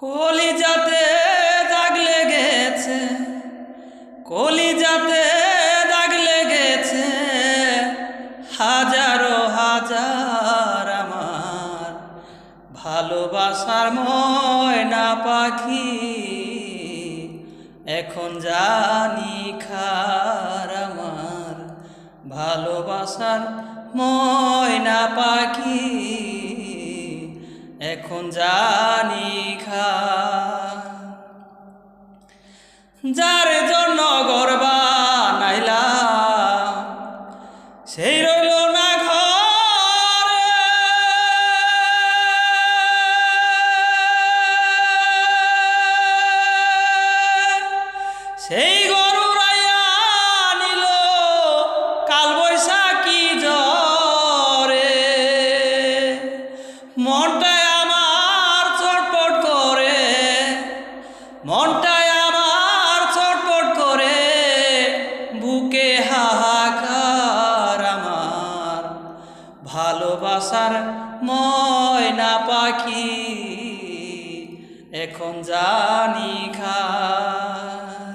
কলিজাতে দাগ লেগেছে, কলিজাতে দাগ লেগেছে, হাজারো হাজার আমার ভালোবাসার ময়না পাখি। এখন জানি খার আমার ভালোবাসার ময়না পাখি। এখন জানি খার যার জন্য ঘর বানাইলাম সেই রইল না ঘরে, সেই গরু রাইয়া নিল কাল বৈশাখী ঝড়ে। মনটায় আমার ছটফট করে, মনটায় আমার ছটফট করে, বুকে হাহাকার আমার ভালোবাসার ময়না পাখি। এখন জানি খার